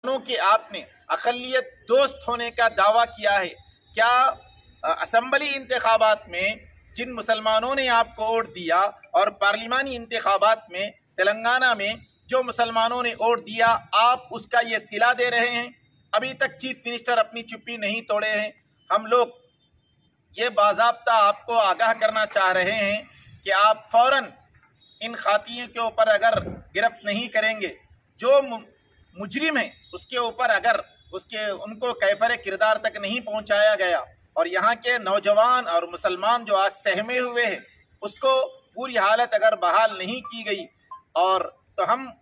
कि आपने अक़लियत दोस्त होने का दावा किया है। क्या असम्बली इंतखाबात में जिन मुसलमानों ने आपको वोट दिया और पार्लिमानी इंतखाबात में तेलंगाना में जो मुसलमानों ने वोट दिया, आप उसका ये सिला दे रहे हैं? अभी तक चीफ मिनिस्टर अपनी चुप्पी नहीं तोड़े हैं। हम लोग ये बाज़ाब्ता आपको आगाह करना चाह रहे हैं कि आप फौरन इन खातियों के ऊपर अगर गिरफ्त नहीं करेंगे, जो मुजरिम है उसके ऊपर अगर उनको कैफर किरदार तक नहीं पहुंचाया गया और यहाँ के नौजवान और मुसलमान जो आज सहमे हुए हैं उसको पूरी हालत अगर बहाल नहीं की गई, और तो हम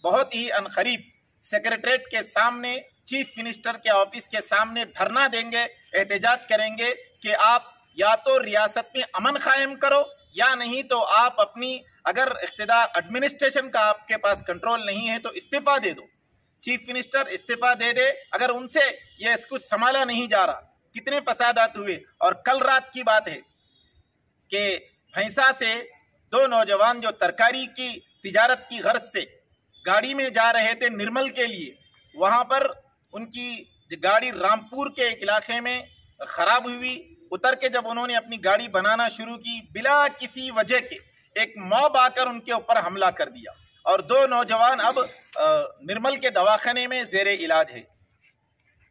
बहुत ही अनकरीब सेक्रेटरीट के सामने, चीफ मिनिस्टर के ऑफिस के सामने धरना देंगे, एहतजाज करेंगे कि आप या तो रियासत में अमन कायम करो या नहीं तो आप अपनी, अगर इख्तिदार एडमिनिस्ट्रेशन का आपके पास कंट्रोल नहीं है तो इस्तीफा दे दो। चीफ मिनिस्टर इस्तीफा दे दे, अगर उनसे ये कुछ संभाला नहीं जा रहा। कितने फसादात हुए। और कल रात की बात है कि भैंसा से दो नौजवान जो तरकारी की तिजारत की गर्ज से गाड़ी में जा रहे थे निर्मल के लिए, वहाँ पर उनकी गाड़ी रामपुर के इलाके में खराब हुई। उतर के जब उन्होंने अपनी गाड़ी बनाना शुरू की, बिला किसी वजह के एक मॉब आकर उनके ऊपर हमला कर दिया और दो नौजवान अब निर्मल के दवाखाने में ज़ेरे इलाज है।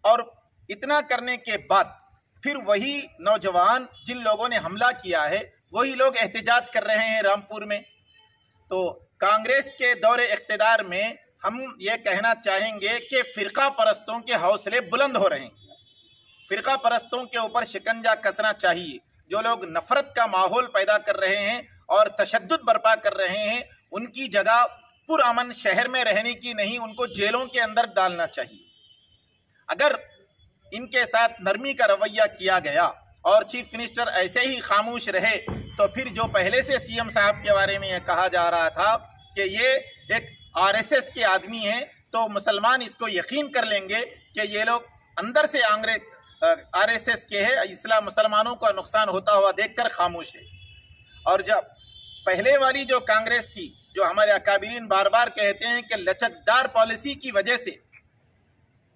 और इतना करने के बाद फिर वही नौजवान जिन लोगों ने हमला किया है वही लोग एहतजाज कर रहे हैं रामपुर में। तो कांग्रेस के दौरे इख्तिदार में हम ये कहना चाहेंगे कि फ़िरका परस्तों के हौसले बुलंद हो रहे हैं। फ़िरका परस्तों के ऊपर शिकंजा कसना चाहिए। जो लोग नफरत का माहौल पैदा कर रहे हैं और तशद्दुद बर्पा कर रहे हैं, उनकी जगह पुरअमन शहर में रहने की नहीं, उनको जेलों के अंदर डालना चाहिए। अगर इनके साथ नरमी का रवैया किया गया और चीफ मिनिस्टर ऐसे ही खामोश रहे तो फिर जो पहले से सीएम साहब के बारे में यह कहा जा रहा था कि ये एक आरएसएस के आदमी हैं, तो मुसलमान इसको यकीन कर लेंगे कि ये लोग अंदर से आरएसएस के हैं, इस्लाम मुसलमानों का नुकसान होता हुआ देखकर खामोश है। और जब पहले वाली जो कांग्रेस थी, जो हमारे अकाबिरीन बार बार कहते हैं कि लचकदार पॉलिसी की वजह से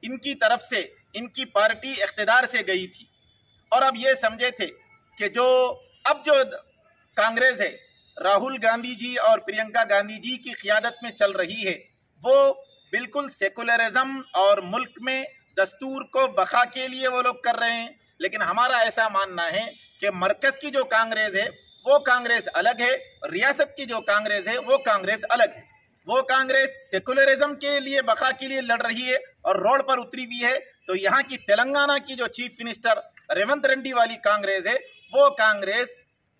इनकी तरफ से इनकी पार्टी इख्तिदार से गई थी, और अब ये समझे थे कि अब जो कांग्रेस है राहुल गांधी जी और प्रियंका गांधी जी की क़ियादत में चल रही है, वो बिल्कुल सेकुलरिज्म और मुल्क में दस्तूर को बका के लिए वो लोग कर रहे हैं। लेकिन हमारा ऐसा मानना है कि मरकज़ की जो कांग्रेस है वो कांग्रेस अलग है, रियासत की जो कांग्रेस है वो कांग्रेस अलग है। वो कांग्रेस सेकुलरिज्म के लिए, बका के लिए लड़ रही है और रोड पर उतरी हुई है। तो यहाँ की तेलंगाना की जो चीफ मिनिस्टर रेवंत रेड्डी वाली कांग्रेस है, वो कांग्रेस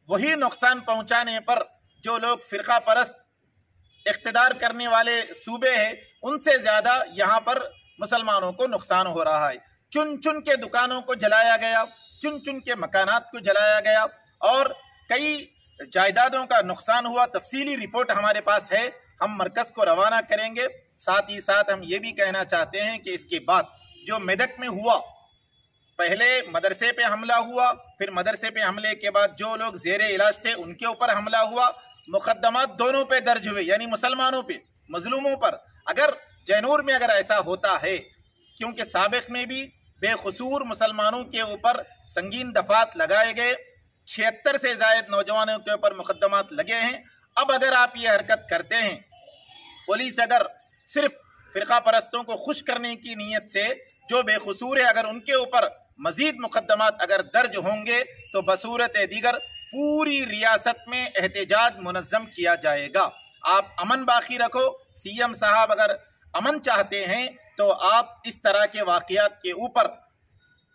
वही नुकसान पहुंचाने पर जो लोग फिरका परस्त इख्तिदार करने वाले सूबे हैं उनसे ज्यादा यहाँ पर मुसलमानों को नुकसान हो रहा है। चुन चुन के दुकानों को जलाया गया, चुन चुन के मकानात को जलाया गया और कई जायदादों का नुकसान हुआ। तफसीली रिपोर्ट हमारे पास है, हम मरकज को रवाना करेंगे। साथ ही साथ हम ये भी कहना चाहते हैं कि इसके बाद जो मेदक में हुआ, पहले मदरसे पे हमला हुआ, फिर मदरसे पे हमले के बाद जो लोग ज़ेरे इलाज थे उनके ऊपर हमला हुआ, मुकदमात दोनों पे दर्ज हुए, यानी मुसलमानों पे, मजलूमों पर। अगर जैनूर में अगर ऐसा होता है, क्योंकि साबिक में भी बेखसूर मुसलमानों के ऊपर संगीन दफात लगाए गए, 76 से ज़ायद नौजवानों के ऊपर मुकदमात लगे हैं। अब अगर आप ये हरकत करते हैं, पुलिस अगर सिर्फ फ़िरका परस्तों को खुश करने की नीयत से जो बेखसूर है अगर उनके ऊपर मजीद मुकदमात अगर दर्ज होंगे तो बसूरत दीगर पूरी रियासत में एहतजाज मुनज़्ज़म किया जाएगा। आप अमन बाकी रखो। सीएम साहब अगर अमन चाहते हैं तो आप इस तरह के वाक़यात के ऊपर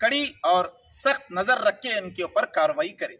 कड़ी और सख्त नज़र रख के इनके ऊपर कार्रवाई करें।